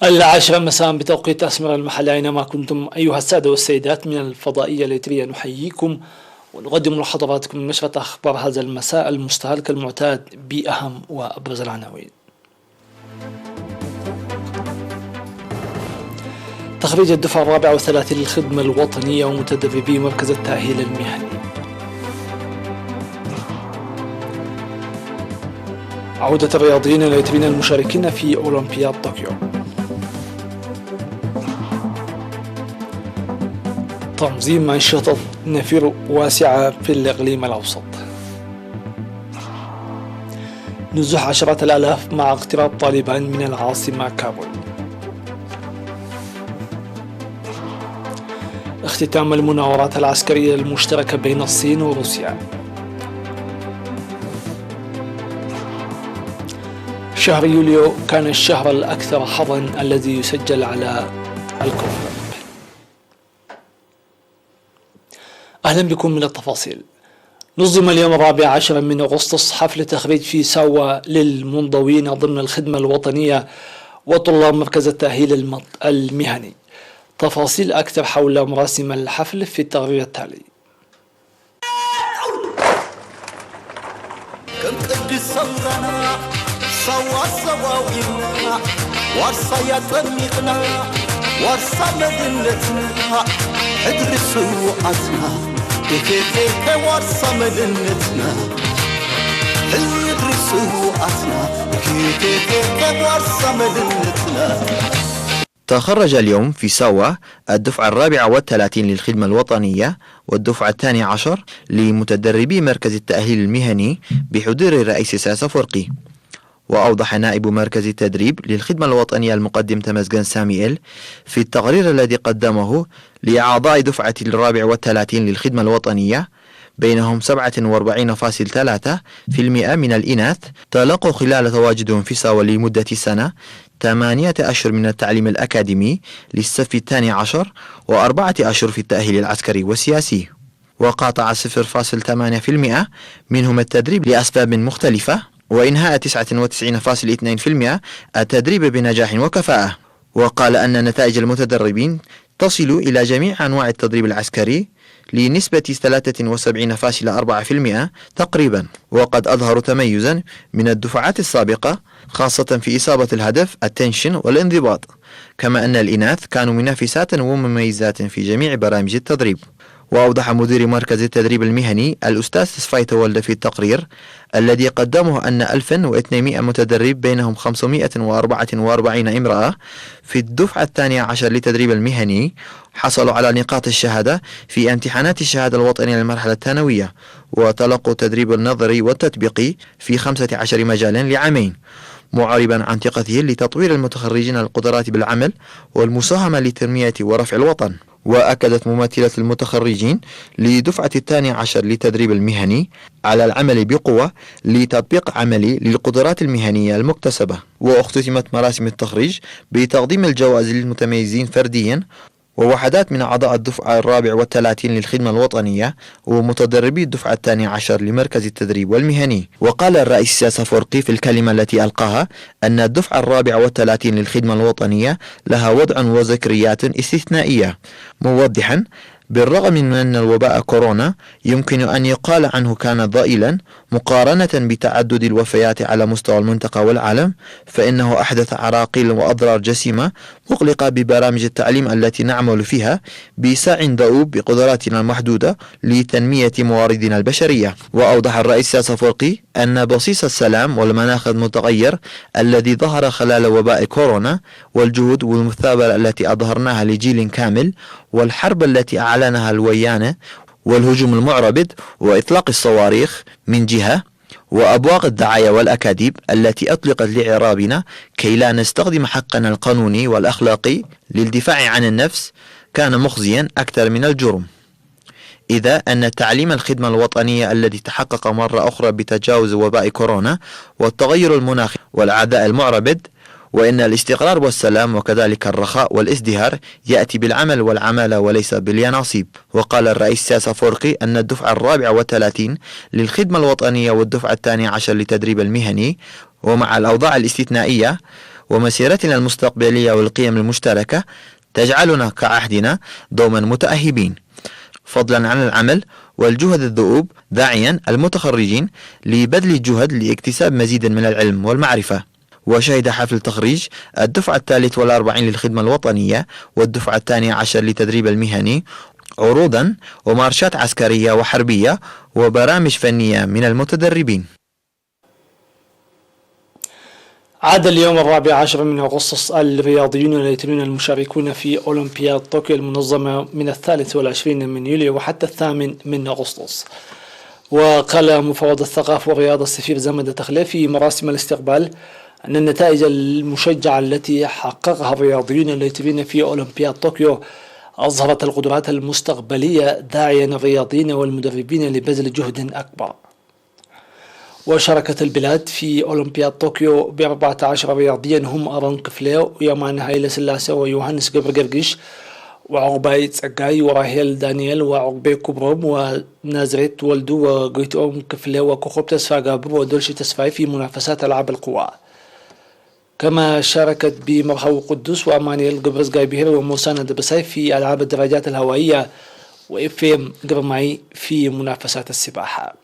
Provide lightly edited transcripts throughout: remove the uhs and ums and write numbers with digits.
العاشرة مساء بتوقيت أسمر المحل، أينما كنتم أيها السادة والسيدات. من الفضائية الإثرية نحييكم ونقدم لحضراتكم نشرة أخبار هذا المساء المستهل كالمعتاد بأهم وأبرز العناوين. تخريج الدفعة 34 للخدمة الوطنية ومتدربي مركز التأهيل المهني. عودة الرياضيين الإثريين المشاركين في أولمبياد طوكيو. تنظيم أنشطة نفير واسعة في الإقليم الأوسط. نزوح عشرات الآلاف مع اقتراب طالبان من العاصمة كابول. اختتام المناورات العسكرية المشتركة بين الصين وروسيا. شهر يوليو كان الشهر الأكثر حظا الذي يسجل على الكوكب. أهلا بكم من التفاصيل. نظم اليوم 14 من أغسطس حفل تخريج في ساوة للمنضوين ضمن الخدمة الوطنية وطلاب مركز التأهيل المهني. تفاصيل أكثر حول مراسم الحفل في التقرير التالي. تخرج اليوم في ساوة الدفعة 34 للخدمة الوطنية والدفعة 12 لمتدربي مركز التأهيل المهني بحضور الرئيس ساس أفورقي. وأوضح نائب مركز التدريب للخدمة الوطنية المقدم تمزغان ساميئيل في التقرير الذي قدمه لأعضاء دفعة 34 للخدمة الوطنية بينهم 47.3% من الإناث تلقوا خلال تواجدهم في ساوة لمدة سنة 8 أشهر من التعليم الأكاديمي للصف 12 و4 أشهر في التأهيل العسكري والسياسي. وقاطع 0.8% منهم التدريب لأسباب مختلفة، وإنهاء 99.2% التدريب بنجاح وكفاءة. وقال أن نتائج المتدربين تصل إلى جميع أنواع التدريب العسكري لنسبة 73.4% تقريبا، وقد أظهروا تميزا من الدفعات السابقة خاصة في إصابة الهدف، التنشن والانضباط، كما أن الإناث كانوا منافسات ومميزات في جميع برامج التدريب. وأوضح مدير مركز التدريب المهني الأستاذ تصفي تولد في التقرير الذي قدمه أن 1200 متدرب بينهم 544 امرأة في الدفعة 12 للتدريب المهني حصلوا على نقاط الشهادة في امتحانات الشهادة الوطنية للمرحلة الثانوية، وتلقوا التدريب النظري والتطبيقي في 15 مجالا لعامين، معربا عن ثقته لتطوير المتخرجين القدرات بالعمل والمساهمة لتنمية ورفع الوطن. وأكدت ممثلة المتخرجين لدفعة 12 للتدريب المهني على العمل بقوة لتطبيق عملي للقدرات المهنية المكتسبة. واختتمت مراسم التخريج بتقديم الجوائز للمتميزين فرديا ووحدات من أعضاء الدفعة 34 للخدمة الوطنية ومتدربي الدفعة 12 لمركز التدريب والمهني. وقال الرئيس ساس أفورقي في الكلمة التي ألقاها أن الدفعة 34 للخدمة الوطنية لها وضع وذكريات استثنائية، موضحا بالرغم من أن الوباء كورونا يمكن أن يقال عنه كان ضئيلا مقارنة بتعدد الوفيات على مستوى المنطقة والعالم، فإنه أحدث عراقيل وأضرار جسيمة مقلقة ببرامج التعليم التي نعمل فيها بسعي دؤوب بقدراتنا المحدودة لتنمية مواردنا البشرية. وأوضح الرئيس ساس أفورقي أن بصيص السلام والمناخ المتغير الذي ظهر خلال وباء كورونا والجهود والمثابرة التي أظهرناها لجيل كامل والحرب التي أعلنها الويانة والهجوم المعربد وإطلاق الصواريخ من جهة وأبواق الدعاية والأكاذيب التي أطلقت لإعرابنا كي لا نستخدم حقنا القانوني والأخلاقي للدفاع عن النفس كان مخزيا أكثر من الجرم. إذا أن تعليم الخدمة الوطنية الذي تحقق مرة أخرى بتجاوز وباء كورونا والتغير المناخي والعداء المعربد وإن الاستقرار والسلام وكذلك الرخاء والازدهار يأتي بالعمل والعمالة وليس باليانصيب. وقال الرئيس سياس أفورقي أن الدفعة 34 للخدمة الوطنية والدفعة 12 للتدريب المهني، ومع الأوضاع الاستثنائية ومسيرتنا المستقبلية والقيم المشتركة تجعلنا كعهدنا دوما متأهبين، فضلا عن العمل والجهد الدؤوب، داعيا المتخرجين لبذل الجهد لاكتساب مزيد من العلم والمعرفة. وشهد حفل تخريج الدفعة 43 للخدمة الوطنية والدفعة 12 للتدريب المهني عروضا ومارشات عسكرية وحربية وبرامج فنية من المتدربين. عاد اليوم 14 من أغسطس الرياضيون الإيطاليون المشاركون في أولمبياد طوكيو المنظمة من 23 من يوليو وحتى 8 من أغسطس. وقال مفوض الثقافة والرياضة السفير زمد تخلي في مراسم الاستقبال أن النتائج المشجعة التي حققها الرياضيون الإيطاليون في أولمبياد طوكيو أظهرت القدرات المستقبلية، داعيا الرياضيين والمدربين لبذل جهد أكبر. وشاركت البلاد في أولمبياد طوكيو ب14 رياضيا هم أرون كفليو ويامان هايلة سلاسة ويوهانس جبرجرجيش وعقباي تسقاي وراهيل دانييل وعقباي كبروم ونازريت ولدو وغيتوم كفليو وكوخوب تسفا جابر ودولشي تسفاي في منافسات ألعاب القوى. كما شاركت بمرخو قدس وأمانيل جبرز جايبير وموسانا دبساي في ألعاب الدراجات الهوائية وإفيم جرماي في منافسات السباحة.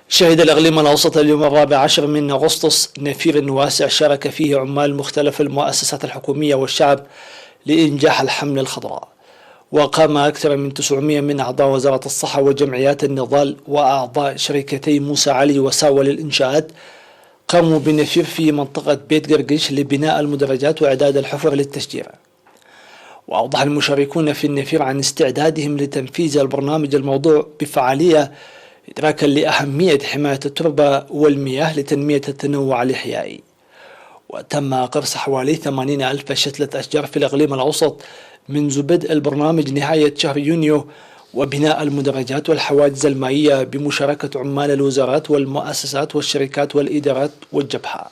شهد الإقليم الأوسط اليوم 14 من أغسطس نفير واسع شارك فيه عمال مختلف المؤسسات الحكومية والشعب لإنجاح الحملة الخضراء. وقام أكثر من 900 من أعضاء وزارة الصحة وجمعيات النضال وأعضاء شركتي موسى علي وساوى للإنشاءات قاموا بنفير في منطقة بيت قرقش لبناء المدرجات وإعداد الحفر للتشجير. وأوضح المشاركون في النفير عن استعدادهم لتنفيذ البرنامج الموضوع بفعالية إدراكا لأهمية حماية التربة والمياه لتنمية التنوع الإحيائي. وتم قرص حوالي 80,000 شتلة أشجار في الإقليم الأوسط منذ بدء البرنامج نهاية شهر يونيو، وبناء المدرجات والحواجز المائية بمشاركة عمال الوزارات والمؤسسات والشركات والإدارات والجبهة.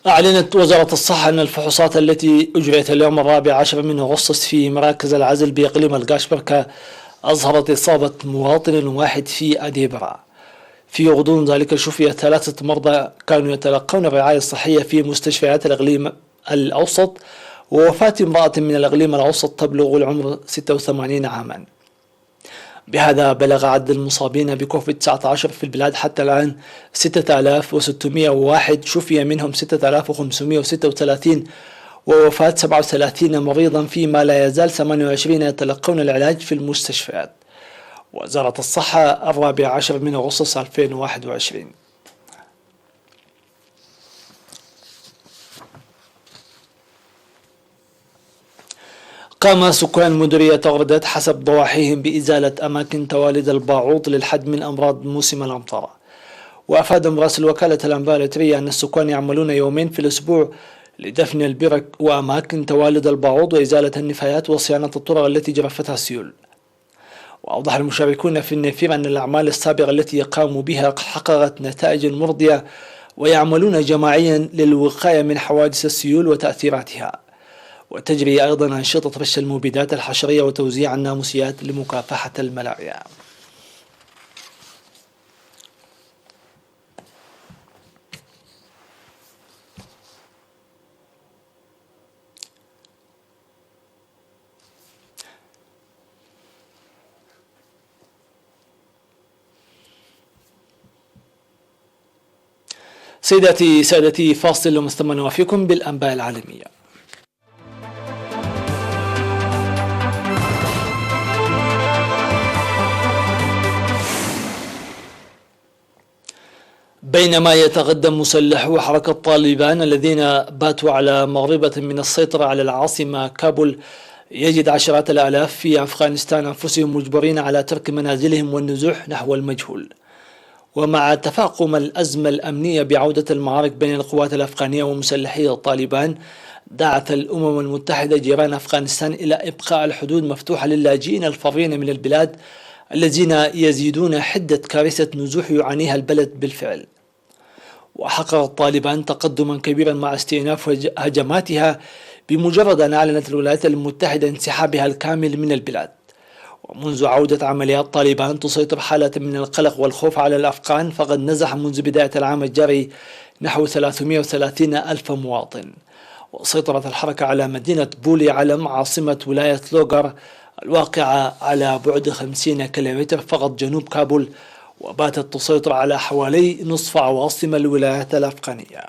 أعلنت وزارة الصحة أن الفحوصات التي أجريت اليوم 14 من أغسطس في مراكز العزل بإقليم القاشبركة أظهرت إصابة مواطن واحد في أديبرا. في غضون ذلك شفي 3 مرضى كانوا يتلقون الرعاية الصحية في مستشفيات الإقليم الأوسط، ووفاة امرأة من الإقليم الأوسط تبلغ العمر 86 عاما. بهذا بلغ عدد المصابين بكوفيد 19 في البلاد حتى الآن 6601، شفي منهم 6536 ووفاة 37 مريضا، فيما لا يزال 28 يتلقون العلاج في المستشفيات. وزارة الصحة 14 من أغسطس 2021. قام سكان مديرية أغردات حسب ضواحيهم بإزالة أماكن تواليد الباعوض للحد من أمراض موسم الأمطار. وأفاد مراسل وكالة الأنباء الإيطالية أن السكان يعملون يومين في الأسبوع لدفن البرك وأماكن توالد الباعوض وإزالة النفايات وصيانة الطرق التي جرفتها السيول. وأوضح المشاركون في النفير أن الأعمال السابقة التي قاموا بها حققت نتائج مرضية، ويعملون جماعيا للوقاية من حوادث السيول وتأثيراتها. وتجري أيضا أنشطة رش المبيدات الحشرية وتوزيع الناموسيات لمكافحة الملاريا. سيداتي سادتي، فاصل ثم نوافيكم بالأنباء العالمية. بينما يتقدم مسلحو حركة طالبان الذين باتوا على مغربة من السيطرة على العاصمة كابول، يجد عشرات الآلاف في أفغانستان أنفسهم مجبرين على ترك منازلهم والنزوح نحو المجهول. ومع تفاقم الأزمة الأمنية بعودة المعارك بين القوات الأفغانية ومسلحي طالبان، دعت الأمم المتحدة جيران أفغانستان إلى إبقاء الحدود مفتوحة للاجئين الفارين من البلاد الذين يزيدون حدة كارثة نزوح يعانيها البلد بالفعل. وحققت طالبان تقدما كبيرا مع استئناف هجماتها بمجرد أن أعلنت الولايات المتحدة انسحابها الكامل من البلاد. ومنذ عودة عمليات طالبان تسيطر حالة من القلق والخوف على الأفغان، فقد نزح منذ بداية العام الجاري نحو 330 ألف مواطن. وسيطرت الحركة على مدينة بولي علم عاصمة ولاية لوغر الواقعة على بعد 50 كيلومتر فقط جنوب كابول، وباتت تسيطر على حوالي نصف عواصم الولايات الأفغانية.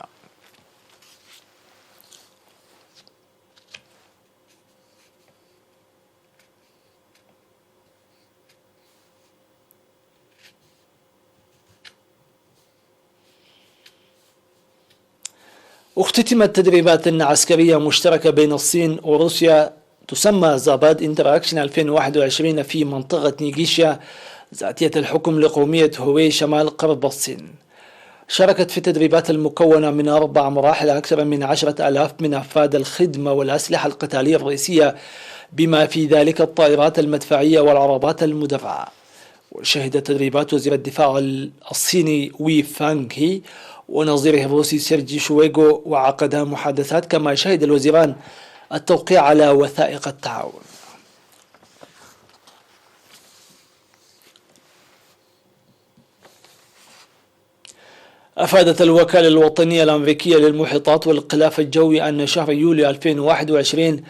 اختتمت تدريبات عسكرية مشتركة بين الصين وروسيا تسمى زاباد انتراكشن 2021 في منطقة نيغيشيا ذاتية الحكم لقومية هوي شمال غرب الصين. شاركت في التدريبات المكونة من 4 مراحل أكثر من 10,000 من أفراد الخدمة والأسلحة القتالية الرئيسية، بما في ذلك الطائرات المدفعية والعربات المدرعة. وشهدت تدريبات وزير الدفاع الصيني وي فانغ هي ونظيره الروسي سيرجي شويغو وعقدا محادثات، كما شهد الوزيران التوقيع على وثائق التعاون. أفادت الوكالة الوطنية الأمريكية للمحيطات والغلاف الجوي أن شهر يوليو 2021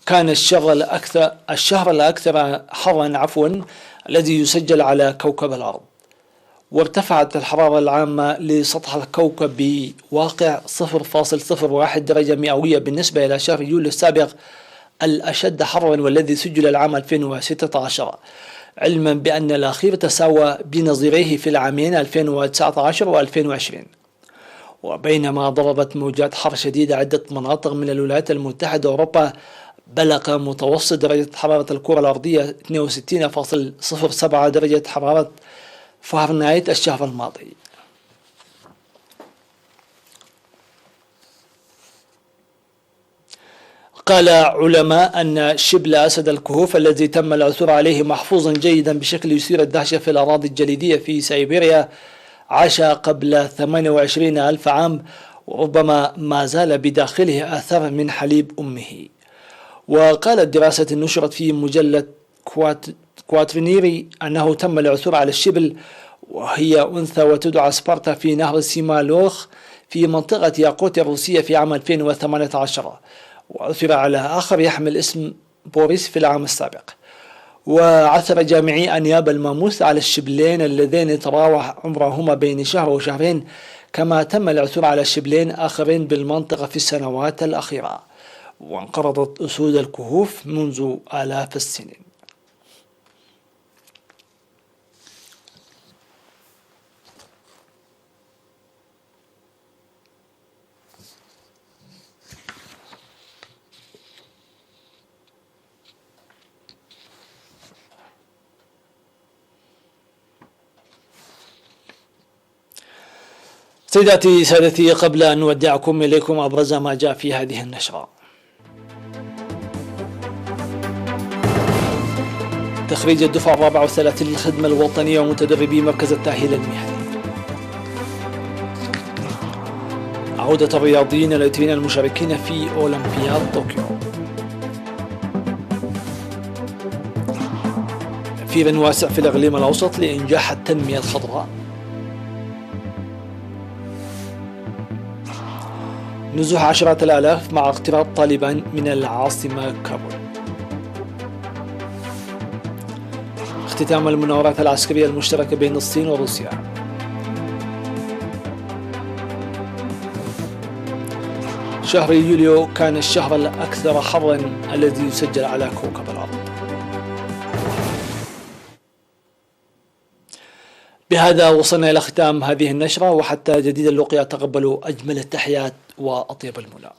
كان الشهر الأكثر حرا الذي يسجل على كوكب الأرض. وارتفعت الحرارة العامة لسطح الكوكب بواقع 0.01 درجة مئوية بالنسبة إلى شهر يوليو السابق الأشد حرا والذي سجل العام 2016، علما بأن الأخير تساوى بنظيريه في العامين 2019 و2020. وبينما ضربت موجات حر شديدة عدة مناطق من الولايات المتحدة وأوروبا، بلغ متوسط درجة حرارة الكرة الأرضية 62.07 درجة حرارة فahrenheit الشهر الماضي. قال علماء أن شبل أسد الكهوف الذي تم العثور عليه محفوظا جيدا بشكل يثير الدهشة في الأراضي الجليدية في سيبيريا عاش قبل 28 ألف عام، وربما ما زال بداخله آثار من حليب أمه. وقالت دراسة نشرت في مجلة كواترينيري أنه تم العثور على الشبل، وهي أنثى وتدعى سبارتا، في نهر سيمالوخ في منطقة ياقوتيا الروسية في عام 2018. وعثر على آخر يحمل اسم بوريس في العام السابق. وعثر جامعي أنياب الماموث على الشبلين اللذين تراوح عمرهما بين شهر وشهرين، كما تم العثور على شبلين آخرين بالمنطقة في السنوات الأخيرة. وانقرضت أسود الكهوف منذ آلاف السنين. سيداتي سادتي، قبل أن نودعكم إليكم أبرز ما جاء في هذه النشرة. تخريج الدفعة 34 للخدمة الوطنية ومتدربي مركز التأهيل المهني. عودة الرياضيين الإثيوبيين المشاركين في أولمبياد طوكيو. تفكير واسع في الإقليم الأوسط لإنجاح التنمية الخضراء. نزوح عشرات الآلاف مع اقتراب طالبان من العاصمة كابول. اختتام المناورات العسكرية المشتركة بين الصين وروسيا. شهر يوليو كان الشهر الأكثر حرا الذي يسجل على كوكب الأرض. بهذا وصلنا إلى ختام هذه النشرة، وحتى جديد اللقيا تقبلوا أجمل التحيات وأطيب المنى.